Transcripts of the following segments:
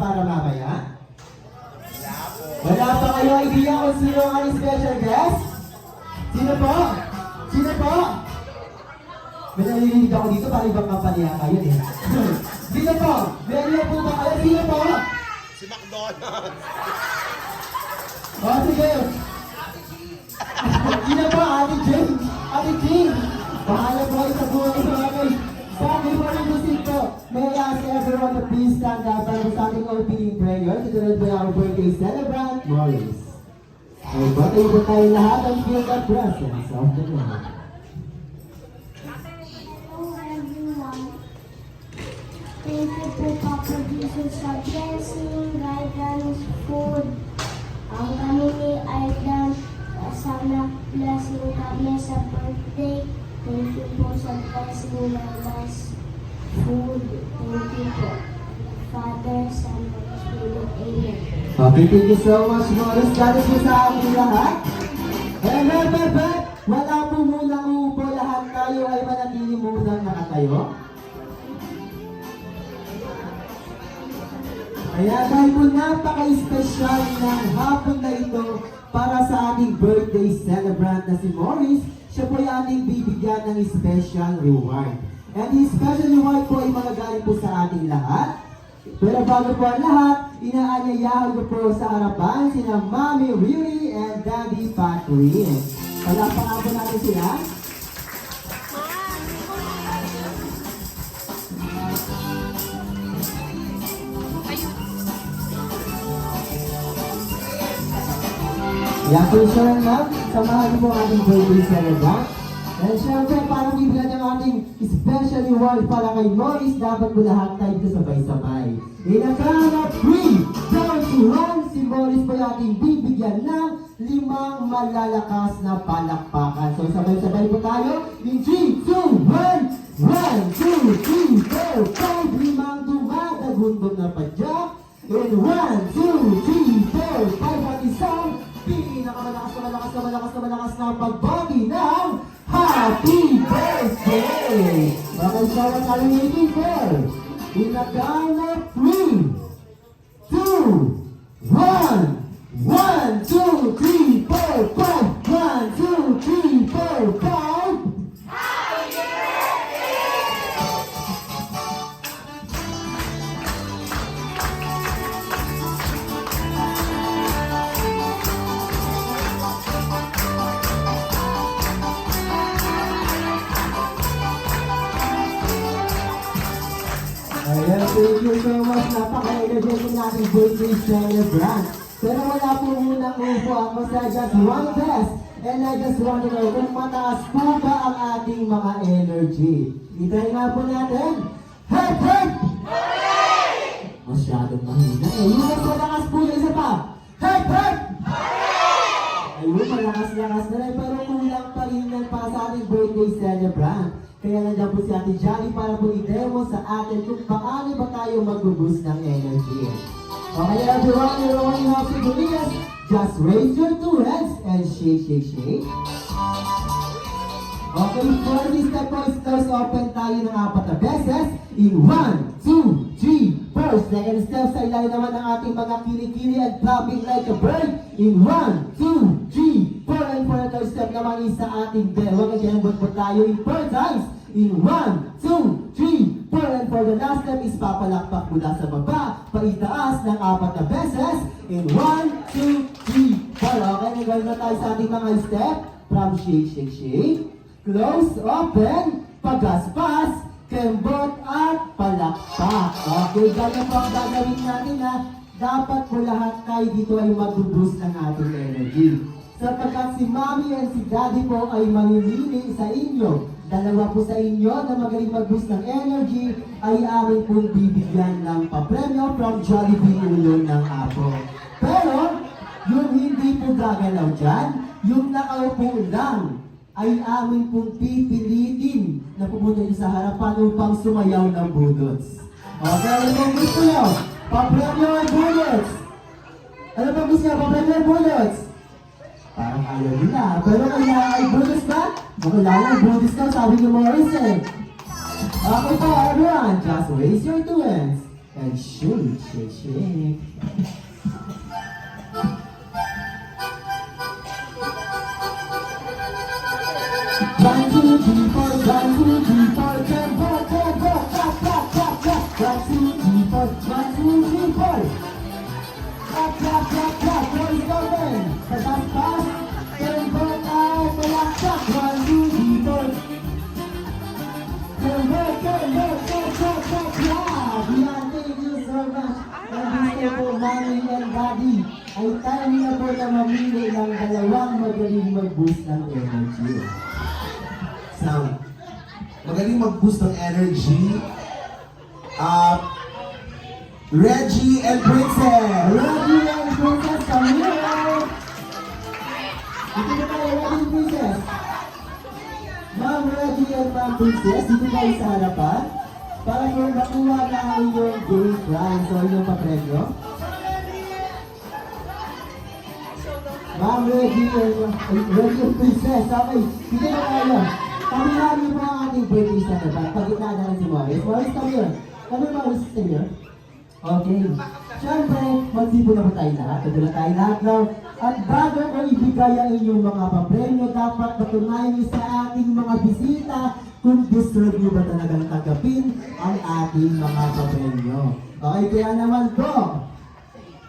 para mamaya? Wala pa kayo idea kung sino ang ating special guest? Sino po? Sino po? May nalilinig ako dito, parang ibang kampanya kayo eh. Sino po? May idea po ba kayo? Sino po? Si McDonald's. O, sige. Sino po? Ate Jane. Ate Jane. Bahala po kayo sa buhay sa mga kayo. Sa before the music po, may I ask everyone to please stand up para sa ating opening prayer. Tutulad po our birthday celebrant, Morris. So, batayin po tayo lahat ang feel the presence of the Lord. Hello everyone. Thank you po Papa Jesus sa blessing, guidance, food. Ang kami ni Aidan, sana blessing kami sa birthday. Thank you po sa blessing na last food. Thank you po. Father, Son, and Spirit. Amen. Okay, thank you so much, Morris. God is sa ating lahat. But, wala po muna upo. Lahat tayo ay manatili muna nakatayo. Kaya dahil po napaka-special ng hapon na ito para sa ating birthday celebrant na si Morris, siya po ay ating bibigyan ng special reward. And the special reward po ay magagaling po sa ating lahat. Pero bago po ang lahat, inaanyayahan ko po sa harapan sina Mami Riri and Daddy Patrick. Palakpakan po natin sila. Yan po siya lang, samahan niyo po ang ating birthday celebrant. And syempre, para bibigyan ng ating special reward para kay Morris, dapat po lahat tayo dito sabay-sabay. In a count of 3, down to 1, si Morris po yung ating bibigyan ng 5 malalakas na palakpakan. So sabay-sabay po tayo. In 3, 2, 1, 1, 2, 3, 4, 5, 5 dumadagundog na padyak. In 1, 2, 3, 4, 5 at isang pinakamalakas na pagbati ng Happy Birthday! Makasama tayo waiting for in a count of 3, 2, 1, 1, 2, 3, 4, 5, 1, 2, 3, 4, 5. Ayan, thank you so much. Napaka-energetic nating birthday celebrant. Pero wala po munang upo ako sa just one test. And I just want to know kung mataas po ba ang ating mga energy. Itry nga po natin. Hep, hep! Hooray! Masyadong mahina. Yung mas malakas po yung isa pa. Hep, hep! Hooray! Ayun, malakas-lakas na rin. Pero kulang pa rin yan para sa ating birthday celebrant. Kaya nandiyan po si Ate Jolly para po i-demo sa atin kung paano ba tayo mag-boost ng energy. Okay everyone, everyone you have to do is just raise your 2 hands and shake, shake, shake. Okay, for this step po is close open tayo ng 4 na beses. In 1, 2, 3, 4. Second step sa ilalim naman ng ating mga kilikili and clapping like a bird. In 1, 2, 3, 4. And for the third step naman is sa ating bell. Huwag na po tayo in 4 times. In 1, 2, 3, 4. And for the last step is papalakpak mula sa baba, paitaas ng 4 na beses. In 1, 2, 3, 4. Okay, nagawin na tayo sa ating mga step. From shake, shake, shake. Close, open, pagaspas, kembot, at palakpak. Okay, ganyan po ang gagawin natin na dapat po lahat tayo dito ay mag-boost ng ating energy. Sapagkat si Mami and si Daddy po ay mamimili sa inyo. Dalawa po sa inyo na magaling mag-boost ng energy ay amin pong bibigyan ng papremyo from Jollibee Ulo ng Apo. Pero, yung hindi po gagalaw dyan, yung nakaupo lang, ay amin pong pipilitin na pumunta niyo sa harapan upang sumayaw ng budots. Okay, ano pong gusto nyo? Papremyo ay budots! Ano pong gusto nyo? Papremyo ay budots! Parang ayaw nila. Pero kailangan ay budots ba? Kailangan budots ka, sabi ni Morris eh. Okay po, everyone, just raise your 2 hands and shake, shake, shake. 1, 2, 3, 4, 1, 2, 3, 4, tempo, tempo, clap, clap, clap, clap. 1, 2, 3, 4, 1, 2, 3, 4. Clap, clap, clap, clap. Boys open. Pass, pass. Tempo, time, malaksak. 1, 2, 3, 4. Tempo, tempo, tempo, tempo. Yan, thank you so much. And gusto po, Mommy and Daddy, ay tayo na po na mamili ng dalawang magaling mag-boost ng energy. Sound. Magaling mag-boost ng energy. Reggie and Princess. Reggie and Princess, come here! Dito na tayo, Reggie and Princess. Ma'am Reggie and Ma'am Princess, dito kayo sa harapan. Para po makuha na ang inyong game prize o inyong papremyo. Ma'am Reggie and Princess, okay. Dito na tayo. Pamilaan niyo po ang ating birthday sa harapan. Pagkita na lang si Morris. Morris, come here. Come here, Morris, come here. Okay. Siyempre, magsipo na po tayo lahat. Kadula tayo lahat, no? At bago ko ibigay ang inyong mga papremyo, dapat patunayan niyo sa ating mga bisita kung deserve niyo ba talagang tanggapin ang ating mga papremyo. Okay, kaya naman po,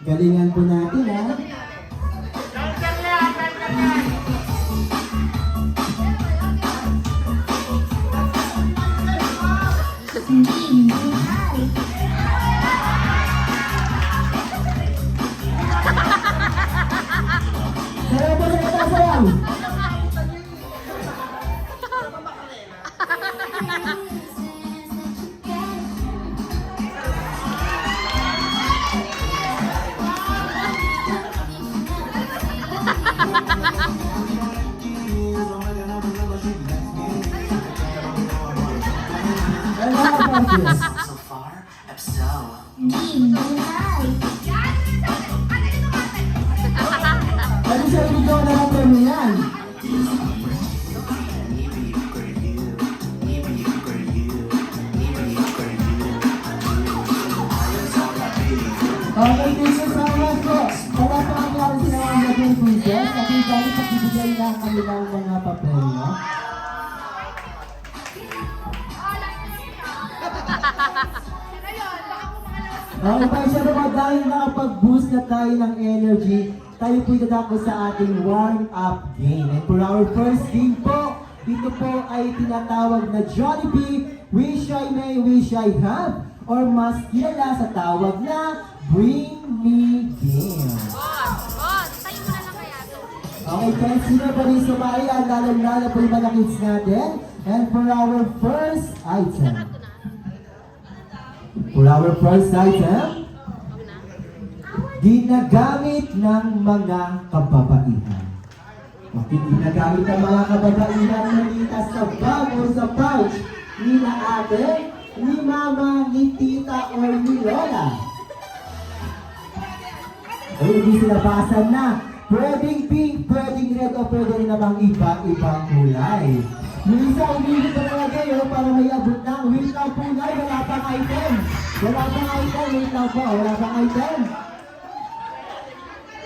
galingan po natin, ha? Sayaw po sa ito, sayaw! And how about this? So far, I'm so. Ano siya ibigay na ng premyo yan? Okay, thank you so much po. Wala pa ang klaro sila ang naging princess. At yung dahil pagbibigay na ang kanilang mga papremyo. Okay, pa siya po dahil nakapag-boost na tayo ng energy, tayo po dadako sa ating warm-up game. And for our first game po, ito po ay tinatawag na Jollibee, Wish I May, Wish I Have, or mas kilala sa tawag na Bring Me Game. Okay, kaya sino pa rin sumali, lalo-lalo po yung mga kids natin. And for our first item, ginagamit ng mga kababaihan. Okay, ginagamit ng mga kababaihan na nita sa bag o sa pouch ni na ate, ni mama, ni tita, or ni lola. Ay, hindi sila basan na. Pwedeng pink, pwedeng red, o pwede rin namang iba-ibang kulay. Yung isa, umili pa talaga kayo para may abot ng wait lang po na, wala pang item. Wala pang item, wait lang po, wala pang item.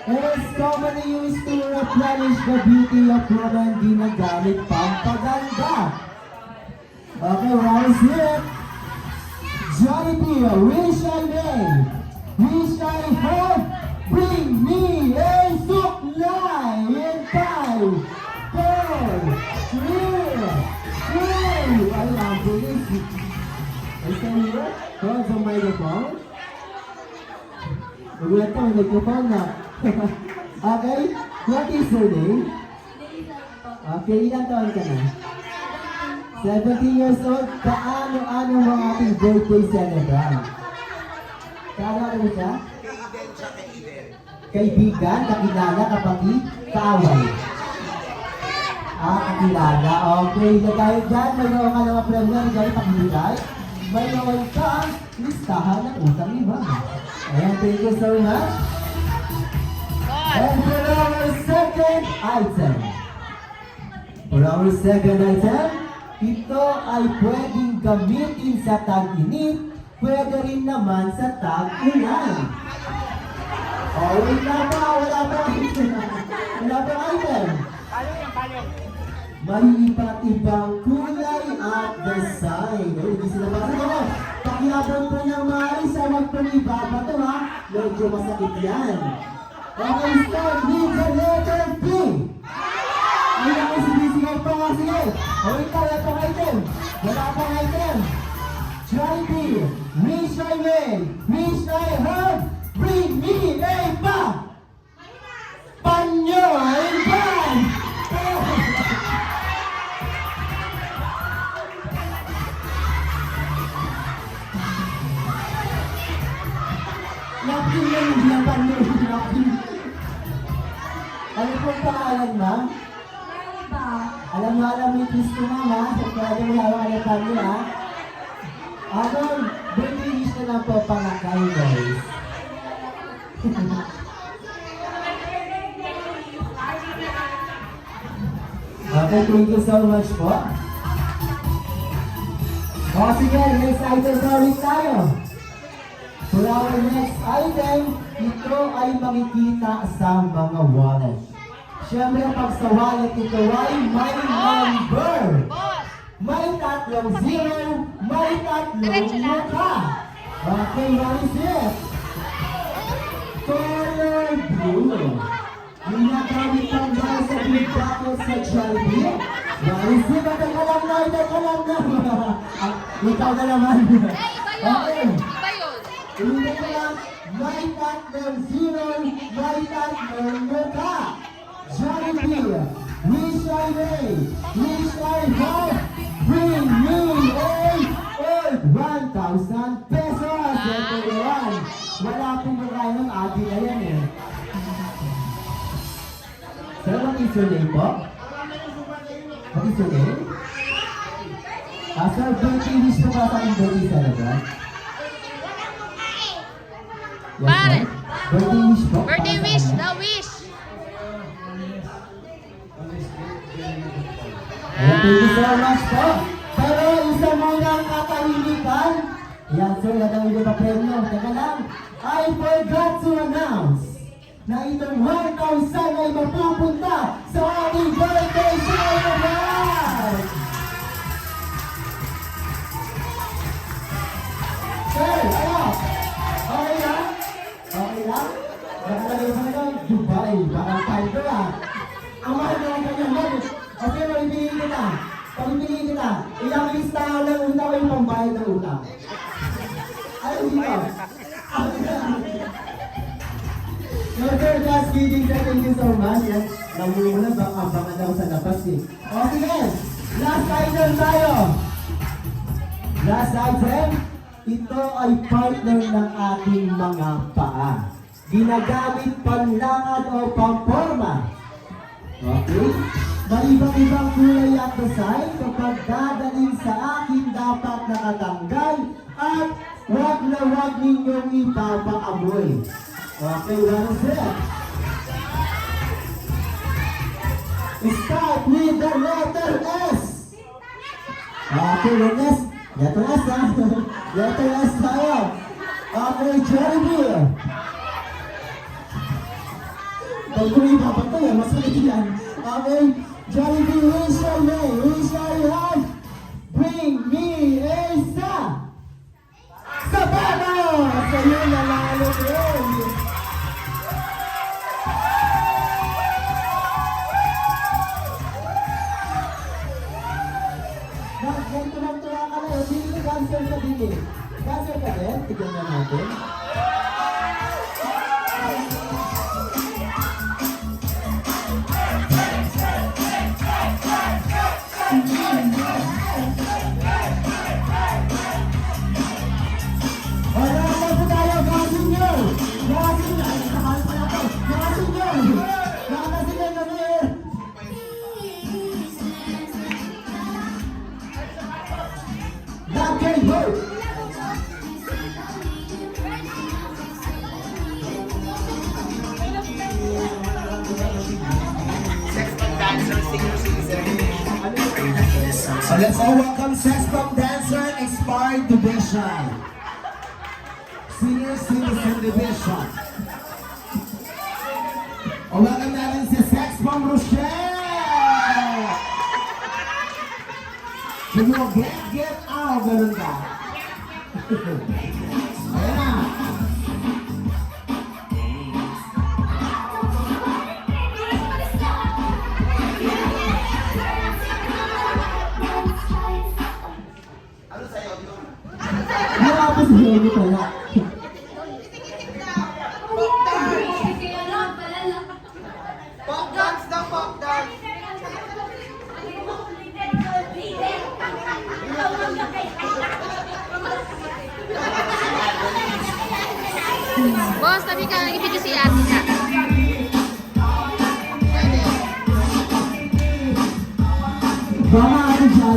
And so many used to replenish the beauty of woman, ginagamit pampaganda. Okay, round it. Jollibee, Wish I May, Wish I Have, Bring Me a Suklay in 5, 4, 3, 2, ay, ang bilis. Ay, sa iyo, hold the microphone. Magulat ka, may microphone na. Okay, what is your name? Okay, ilang taon ka na? 17 years old, kaano-ano ang ating birthday celebrant? Kaano mo siya? Kaibigan, kakilala, kapatid, kaaway. Kakilala. Okay, dahil dyan, mayroon ka ng premyo, dahil pakibigay. Mayroon ka listahan ng utang iba. Ayan, thank you so much. And for our second item, ito ay pwedeng gamitin sa tag-init, pwede rin naman sa tag-ulan. Oh, wait lang pa, wala pa item. may iba't ibang kulay at design. Hindi sila basa ko. Pakiabot po ng maaari sa wag pong ibabato ha. Medyo masakit yan. Okay, start with the letter P. Ay, ako sinisigaw pa nga. Sige. Okay, wala pang item. Wala pang item. Jollibee, wish I may, wish I have, bring me a pa. Panyo and ban. Napkin yan, hindi ang panyo. Napkin. Ano pong pangalan, ma'am? Alam mo yung kiss ko, ma'am, ha? Kaya mo hawak ang panyo, ha? Anong birthday wish na lang po pangakay, guys? Okay, thank you so much po. O sige, next item na ulit tayo. For our next item, ito ay makikita sa mga wallet. Siyempre, pag sa wallet ito ay may number. May tatlong zero, may tatlong mukha. Okay, what is it? Color blue. Ginagamit ang dahil sa big bucket sa Jollibee. What is it? Teka lang na. Ikaw na naman. Okay. Ulitin ko lang. May tatlong zero, may tatlong mukha. Jollibee. Wish I may, wish I have, bring me a 1,000 pesos. Ito yan. Wala pong makaya ng atin na yan eh. Sir, what is your name po? What is your name? Sir, birthday wish po ba sa aking birthday celebrant? Yes, Pare. ma'am? Birthday wish po? Birthday Para sa wish, kanya? the wish. Thank you so much po. Pero isa muna ang katahimikan. Yan sir, natawid yung papremyo. Teka lang, I forgot to announce na itong 1,000 ay mapupunta sa ating birthday celebrant! Sir, ano? Okay lang? Okay lang? Nakalagay sa mga Dubai, bakang tiger ah. Ang mahal na ang kanyang money. Okay, pag-ibigin kita. Pag-ibigin kita. Ilang listahan ng utang o yung pambayad ng utang? Ay, hindi pa. No, sir, just kidding, sir. Thank you so much. Yan, namumula, baka abangan daw sa labas eh. O, sige. Last item tayo. Last item. Ito ay partner ng ating mga paa. Ginagamit panlangad o pamporma. Okay? May ibang kulay at design kapag dadaling sa akin dapat nakatanggal at wag na wag ninyong ipapaamoy. Okay, what is it? Start with the letter S. Okay, letter S. Letter S ha? Letter S tayo. Okay, Jollibee. Pag kung ipapatay, mas maliit yan. Okay, Jollibee, wish I may, wish I have, bring me a sapatos! Sa iyo nanalo yun. Ganito lang tuwa ka na. Hindi ko cancer ka din eh. Cancer ka din? Tignan na natin. Wala na po tayo, gasin nyo! Gasin nyo! Ay, nakahal pala to! Gasin nyo! Gasin nyo na ngayon! That can work! So let's all welcome Sex Bomb Dancer Expired Division. Senior Citizen Division. O welcome natin si Sex Bomb Rochelle. Sabi mo, get out, ganun ka. Ayan na. Wala pa si Jenny pala. Pop dance daw, pop dance. Boss, tabi ka, ibigay si ate ka. Baka ako siya.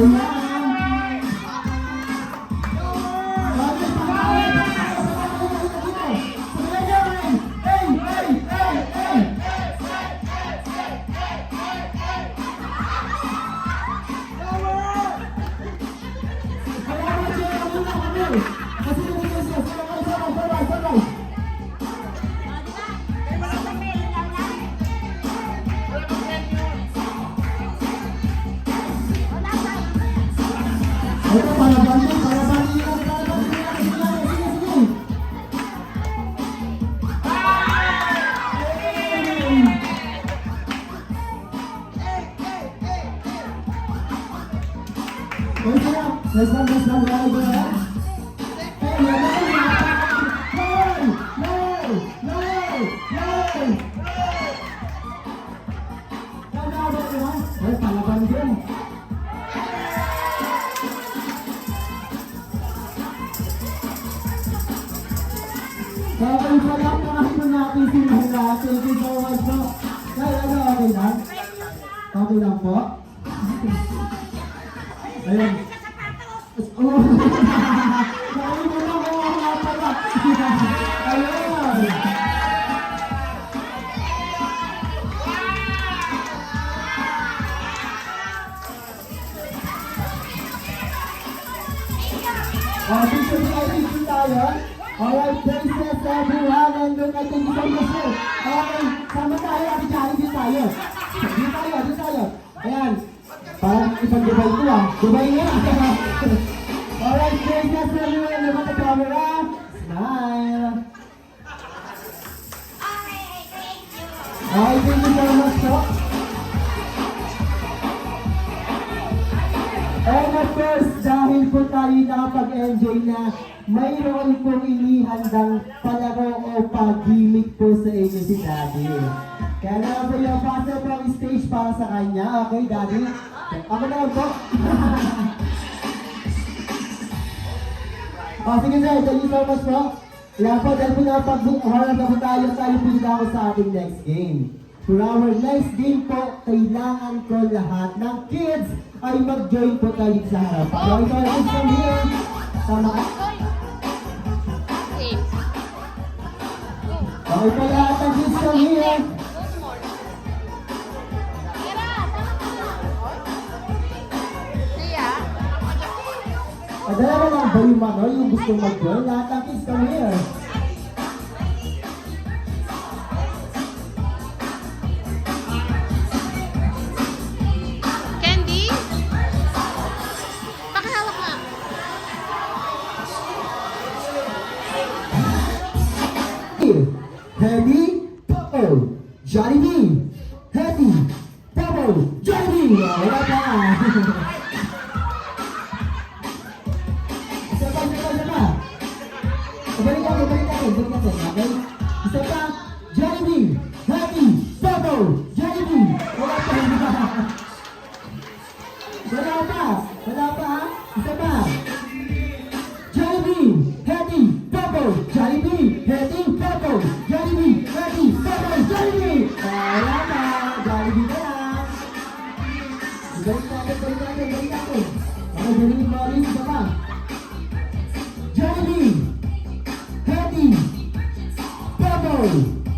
Ito, para bali. Let's Kaya pala po natin sinula. Thank you so much po. Kaya okay lang? Okay lang po? Ayun. Oh. Sabi mo na ko nga pala. Ayun. Picture tayo. Alright, princess everyone, and look at the video. Okay, sama tayo, at challenge tayo. Dito tayo. Ayan. Parang isang Dubai ko ah. Dubai nga. Alright, princess everyone, look at the camera. Smile. Okay, thank you so much po. And of course, dahil po tayo nakapag-enjoy na mayroon pong inihandang palaro o pag-gimmick po sa inyo si Daddy. Kaya naman po yung pasok po ang stage para sa kanya. Okay, Daddy? Ako naman po. Sige sir, thank you so much po. Kaya po, dahil po nakapag-harap na po tayo po dito ako sa ating next game. For our next game po, kailangan ko lahat ng kids ay mag-join po tayo sa harap. Okay, so let's come here. Tama ka? Okay po lahat ng kids come here. Dalawa lang ba yung ano, yung gusto mag-join? Lahat ng kids come here. Candy? Pakihawak nga. Heavy, Purple, Jollibee. Heavy, Purple, Jollibee. Wala pa. Isa pa. Balik natin. Okay? Isa pa, Jollibee. Heavy, Purple, Jollibee. Wala pa. Wala pa ha? Isa pa. Jollibee, Heavy, Purple, Jollibee, Heavy, Purple, Jollibee, Heavy, Purple, Jollibee. Wala pa. Jollibee na lang. Balik natin. Okay, Jollibee pa rin. Isa pa. Jollibee, Heavy, Purple,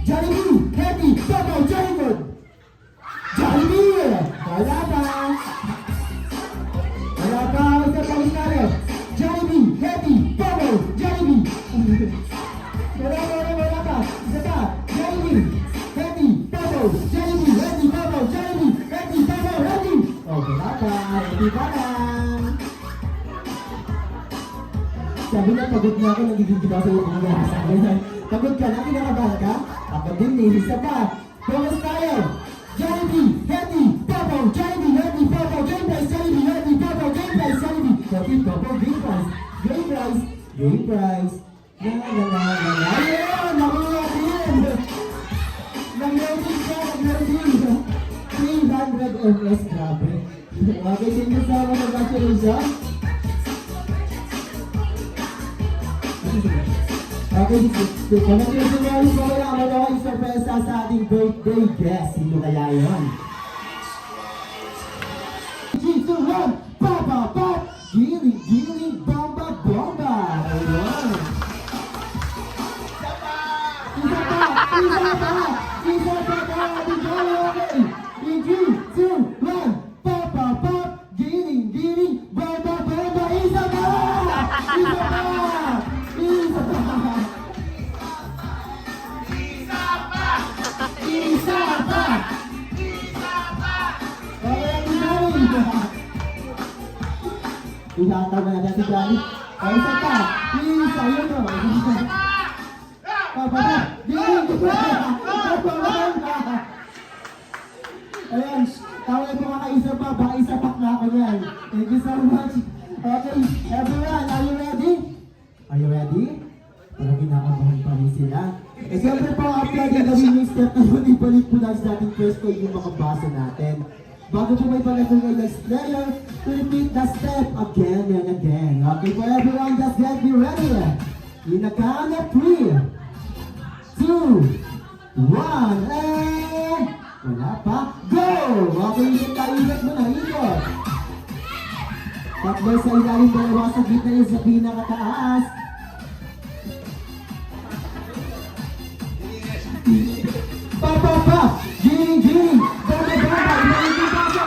Jollibee, Heavy, Purple, Jollibee. Jollibee. Wala pa. Isa pa rin tayo. Jollibee, Heavy, Purple, Jollibee. Wala pa. Isa pa. Jollibee, Heavy, Purple, Jollibee, Heavy, Purple, Jollibee, Heavy, Purple, Heavy. Oh, wala pa. Hindi pa lang. pagod na ako, nagigigil ako sa iyo kung mga sa akin. Pagod ka na, kinakabahan ka? Ako din, isa pa. Focus tayo. Jollibee, Hetty, Popo, Jollibee, Hetty, Popo, Game Price, Jollibee, Hetty, Popo, Game Price, Jollibee, Hetty, Popo, Game Price, Game Price, Game Price. La la la la la. Ayun! Nakuha din! Nag-loading siya, nag-loading. 300 MS, grabe. Okay, thank you so much. Congratulations. Okay, congratulations po kaya ang mga surpresa sa ating birthday guest. Sino kaya yun? 3, 2, 1, Papa Pop! Giling, giling, bomba, bomba! Ayun! Isa pa! Isa pa! Isa pa! Isa pa! Okay! In 3, 2, 1, Papa Pop! Giling, giling, bomba, bomba! Isa pa! Isa pa! Isa pa! Isa pa! Okay, ihatag na natin si Johnny. O, isa pa! Isa! Yun o! Papa! Ayan! Tawag ko mga isa pa! Baka isa pa na ako yan. Thank you so much! Okay, everyone! Are you ready? Are you ready? Parang kinakabahan pa rin sila. Eh, siyempre po, after gagawin yung step na yun, ibalik po lang sa ating first aid yung mga basa natin. Bago po may pag-asong kay next player, to repeat the step again and again. Okay, for everyone, just get me ready. In a count of 3, 2, 1, and... Wala pa. Go! Okay, ikot tayo, ikot mo na, ikot. Takbo sa ilalim, dalawa sa gitna yung sa pinakataas. Papa, papa! Giling, giling! Baba, baba! Ibalik yung baso!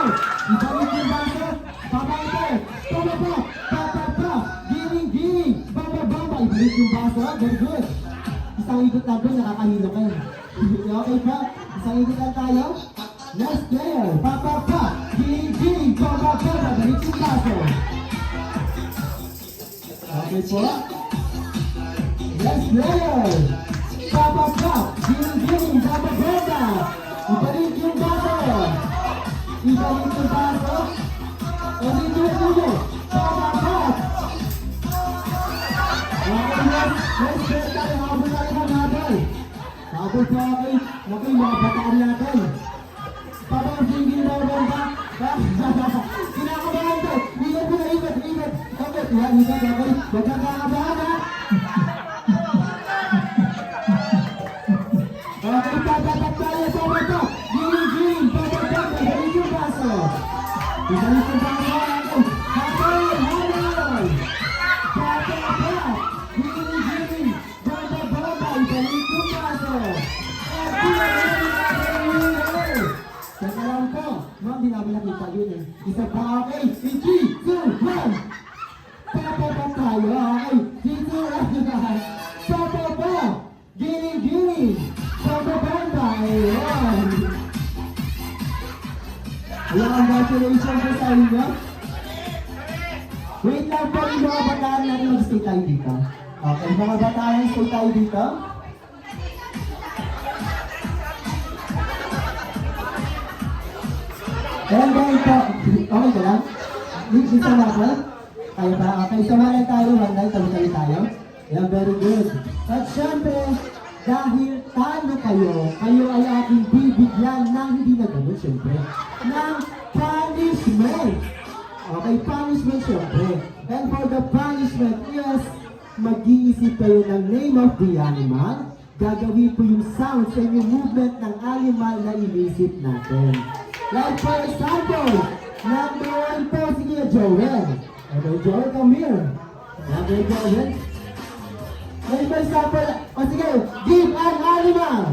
Ibalik yung baso! Papa, ito! Papa, papa! Papa, papa! Giling, giling! Baba, baba! Ibalik yung baso! Very good! Isang ikot lang doon, nakakahilo kayo. Okay pa? Isang ikot lang tayo? Next player! Papa, papa! Giling, giling! Baba, baba! Ibalik yung baso! Okay po? Next player! Papa, papa! Giling, giling! Baba, baba! Ibalik yung baso! Ibalik yung baso! Ulit yung ulo! Papa, papa! Okay, next player tayo! Habol tayo ng habol! Habol po okay! Okay, mga bataan natin! Papa, sige na ba? Kinakabahan ko! Ikot mo na, ikot! Ikot! Okay, yan, ikot, okay! Huwag kang kakabahan, ha? Okay, tatatak tayo sa bato! Giling, giling! Papa, papa! Ibalik yung baso! Ibalik yung baso! Habol! Habol! Papa, papa! Giling, giling! Papa, papa! Ibalik yung baso! Teka lang po. Ma'am, di namin nakita yun eh. Isa pa, okay? In 3, 2, 1! Papa pa tayo, okay? 3, 2, 1! Papa pa! Giling, giling! Papa banda! Ayan! Ayan, congratulations po sa inyo. Wait lang po yung mga bataan natin mag-stay tayo dito. Okay, mga bataan, stay tayo dito. And then po, okay ka lang? Bisa na ako? Kaya ba? Okay, samahan tayo, one tayo tayo. Yeah, very good. At syempre, dahil talo kayo, kayo ay aking bibigyan ng hindi na ganun, syempre, ng punishment. Okay, punishment syempre. And for the punishment, yes, mag-iisip kayo ng name of the animal, gagawin po yung sounds and yung movement ng animal na inisip natin. Like for example, number 1 po, sige Joel. Hello Joel, come here. Number Joel. Like for example, o sige, give an animal.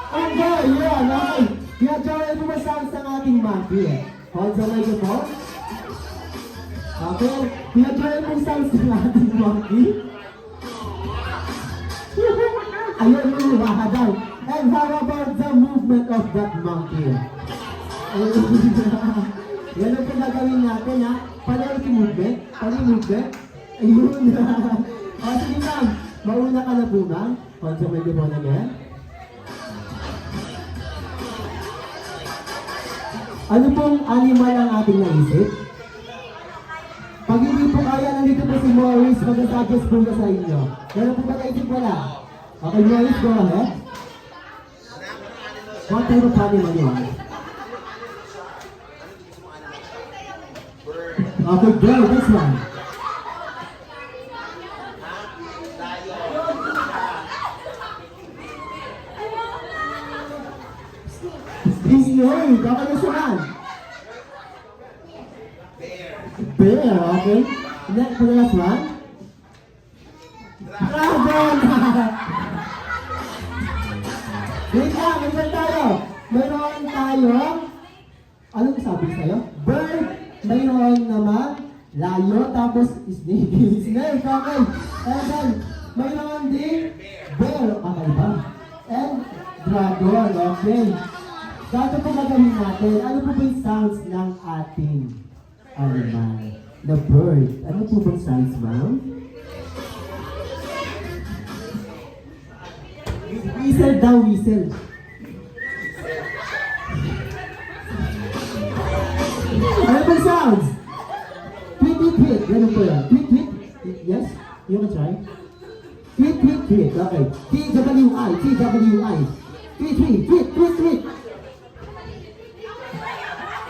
Unggoy, yun, okay. Kaya Joel, po sounds ng ating monkey. Hold the microphone. Okay, kaya Joel, po sounds ng ating monkey. Ayun, lumaha daw. And how about the movement of that monkey? Yan ang pinagawin natin, ha? Paano yung movement? Paano yung movement? Ayun. O, sige ma'am. Mauna ka na po, ma'am. Konsa may po na yan. Ano pong animal ang ating naisip? Pag hindi po kaya, nandito po si Morris, mag-suggest po na sa inyo. Meron po ba naisip wala? Okay, Morris, go ahead. What type of animal you want? Okay, go, this one. Snake, okay na siya man. Bear, okay. Next, for the last one. Dragon! Wait lang, mayroon tayo. Mayroon tayo. Anong sabi sa'yo? Bird. Mayroon naman layo, tapos snake. Snake, okay. And then, mayroon din bear. Okay ba? And dragon, okay. Dato po gagawin natin, ano po ba yung sounds ng ating animal? The bird. Ano po ba yung sounds, ma'am? Whistle daw, whistle. Ano po yung sounds? Tweet, tweet, tweet. Ganun po yan. Tweet, tweet. Yes? You can try. Tweet, tweet, tweet. Okay. T-W-I. T-W-I. Tweet, tweet, tweet, tweet, tweet.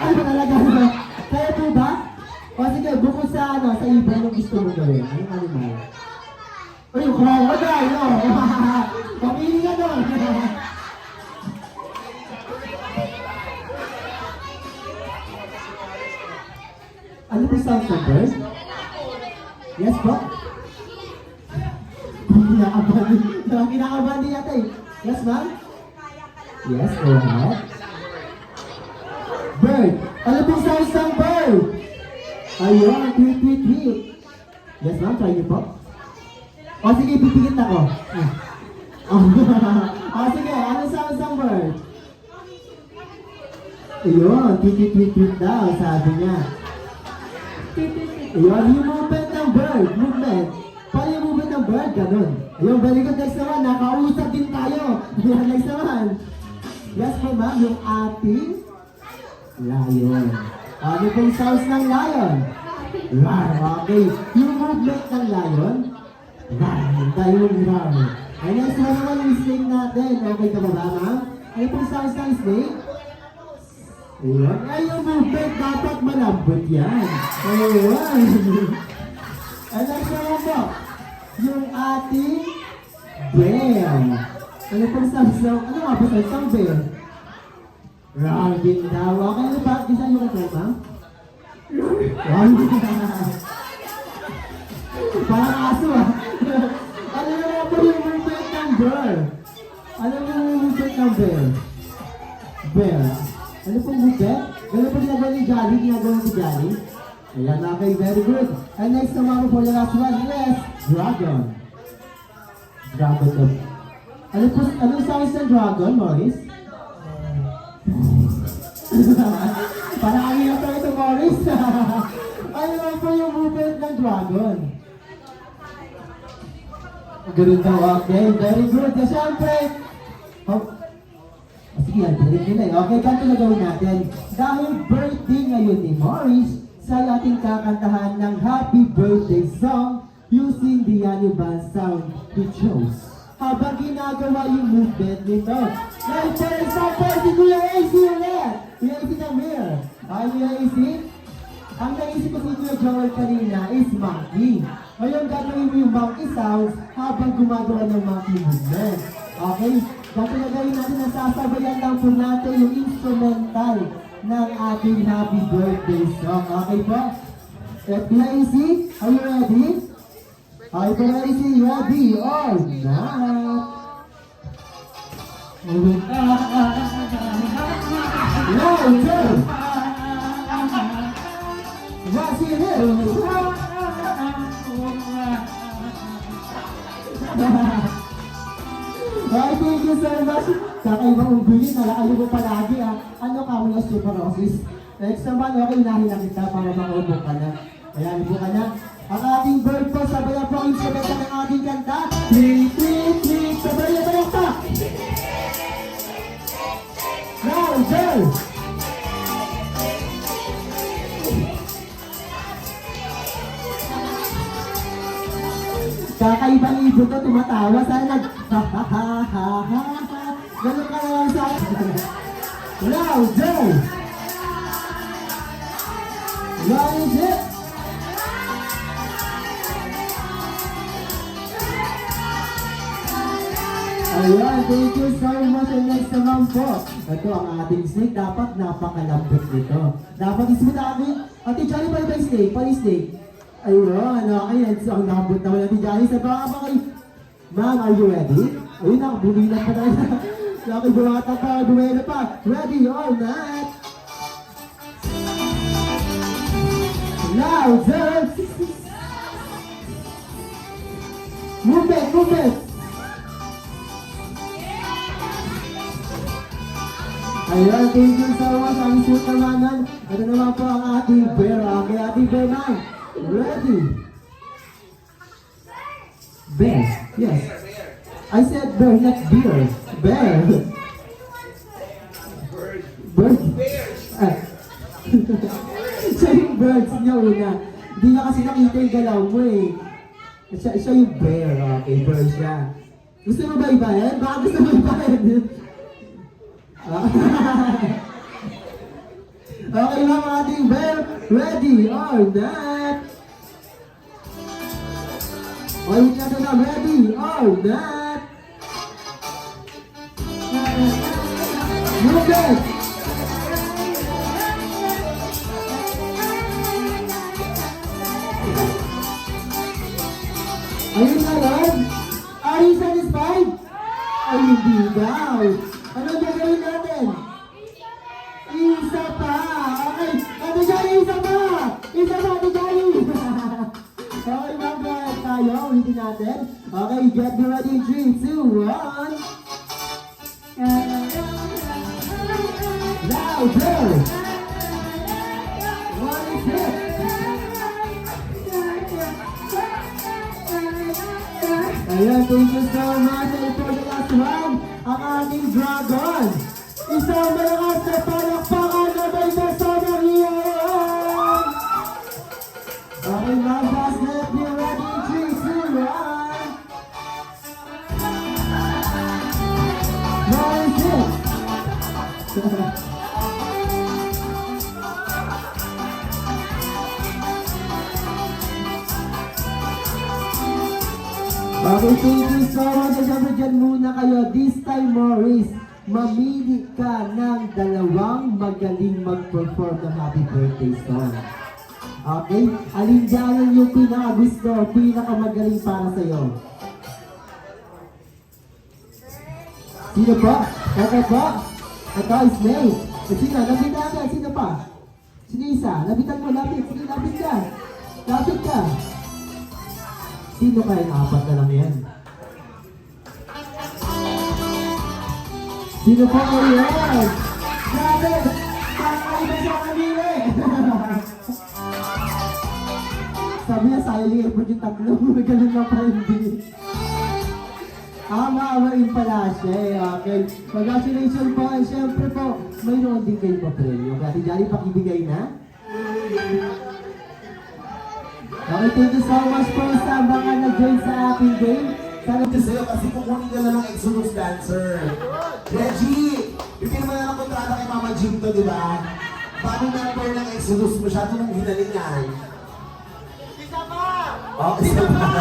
Ano ba talaga? Kaya po ba? O sige, bukod sa ano, sa ibon yung gusto mo gawin. Anong animal? Uy, yung crocodile, no? Pamili ka doon. Ano po sound ng bird? Yes po? Kinakabahan din yata eh. Yes, ma'am? Yes, go ahead. Bird. Ano pong sounds ng bird? Ayun, tweet, tweet, tweet. Yes, ma'am, try niyo po. O sige, pipigit ako. O sige, ano sounds ng bird? Ayun, tweet, tweet, tweet, tweet daw, sabi niya. Ayun, yung movement ng bird, movement. Paano yung movement ng bird? Ganun. Ayun, very good. Next naman, nakausap din tayo. Ayun, next naman. Yes po ma'am, yung ating lion. Ano pong sounds ng lion? Rar, okay. Yung movement ng lion? Rar, tayong rar. And next one naman yung snake natin. Okay ka ba ba, ma'am? Ano pong sounds ng snake? Ayan. Ay, yung movement dapat malambot yan. Ayan. And next naman po, yung ating bear. Ano pong sounds ng, ano nga po sounds ng bear? Rar din daw. Okay, ano ba? Bisa nyo ka ma'am? Parang aso ah. Ano naman po yung movement ng bear? Ano yung movement ng bear? Bear. Ano pong movement? Gano'n po ginagawa ni Jolly? Ginagawa ni Jolly? Ayan, okay, very good. And next naman po the last one. Yes, dragon. Dragon daw. Anong sounds ng dragon, Morris? Parang kanina pa ito, Morris. Ano naman po yung movement ng dragon? Ganun daw, okay. Very good. Kasi syempre, sige, alpirin nila eh. Okay, ganito na gawin natin. Dahil birthday ngayon ni Morris, sa ating kakantahan ng happy birthday song using the Anuban sound he chose. Habang ginagawa yung movement nito. Like for example, si Kuya AC ulit. Kuya AC come here. Ay, Kuya AC, ang naisip ko si Kuya Joel kanina is monkey. Ngayon gagawin mo yung monkey sounds habang gumagawa ng monkey movement. Okay? Dati na gawin natin na sasabayan lang po natin yung instrumental ng ating happy birthday song. Okay po? Kuya AC, are you ready? Ay, Kuya AC, ready or not? Louder! What's in it? Ay, thank you so much. Kakaibang ugulin, nalakayo ko palagi ah. Ano ka mo na osteoporosis? Next naman, okay, unahin na kita para makaupo ka na. Ayan, upo ka na. Ang ating bird po, sabayan po ang instrumento ng ating kanta. Tweet, tweet, tweet, sabayan pa. Now, Joe! Kakaibang ibon to, tumatawa. Sana nag ha ha ha ha ha ha. Ganun ka lang sa Now, Joe! What is it? Ayan, thank you so much. And next naman po, ito ang ating snake. Dapat napakalambot nito. Dapat ismit namin. Ate Johnny, pali ba yung snake? Pali snake. Ayun, okay. So, ang lambot naman Ate Johnny. Sa baka pa kayo. Ma'am, are you ready? Ayun na, bumilang pa tayo. Laki bumata pa, bumela pa. Ready or not? Louder! Move it, move it! Ayan, thank you so much. Ang suit naman. Ito naman po ang ating bear. Okay, ating bear man. Ready? Bear. Yes. I said bear, not beer. Bear. Bird. Ah. Siya yung birds niya una. Hindi na kasi nakita yung galaw mo eh. Siya yung bear. Okay, bear siya. Gusto mo ba ibayan? Baka gusto mo ibayan. Okay mga ating bear, ready or not? Ulit natin na, ready or not? Move it! Ayun na lang? Are you satisfied? Ay, hindi daw. Anong gagawin natin? Isa pa! Okay! Ate Jolly, isa pa! Isa pa, Ate Jolly! Okay, mag-drive tayo. Ulitin natin. Okay, get me ready. 3, 2, 1. Louder! What is it? Ayan, thank you so much. And for the last one, ang ating dragon. Isang malakas na palakpakan na may nasabang iyan. Okay, mga boss, let me ready. 3, 2, 1. What is it? Okay, thank you so much. Siyempre dyan muna kayo. This time, Maurice, mamili ka ng dalawang magaling mag-perform ng happy birthday song. Okay? Alin dyan yung pinakagusto, pinakamagaling para sa'yo? Sino po? Ito po? Ito is May. Sino? Lapitan ka. Sino pa? Sino isa? Lapitan mo, lapit. Sige, lapit ka. Lapit ka. Sino kayo? Apat na lang yan. Sino po ko yan? Grabe! Kakaiba siya kanina eh! Sabi niya, sayang airport yung tatlo. Ganun na pa hindi. Maawain pala siya eh. Okay. Congratulations po. And syempre po, mayroon din kayo pa premyo. Ate Jolly, pakibigay na. Okay, thank you so much po sa mga nag-join sa ating game. Sana Ito sa'yo kasi kukunin ka na ng Exodus dancer. Reggie, bigyan naman na ng kontrata kay Mama Jim to, di ba? Bagong member ng Exodus, masyado mong hinalingan. Isa pa! Oh, isa pa!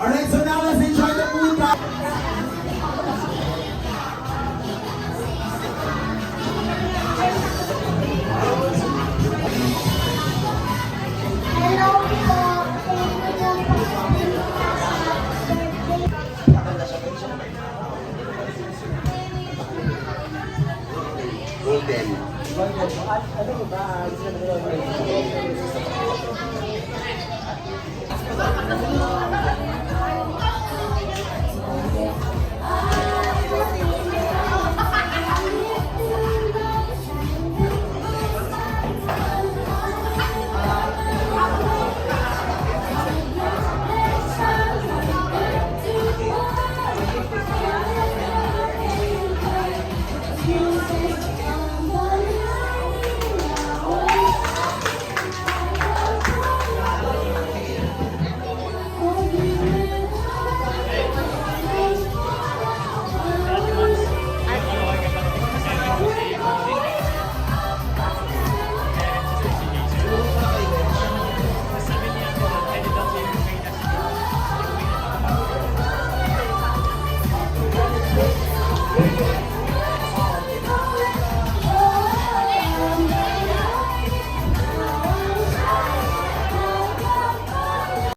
Alright, so now let's enjoy the food. Hello po! Thank you po sa birthday. Golden. Ano ba?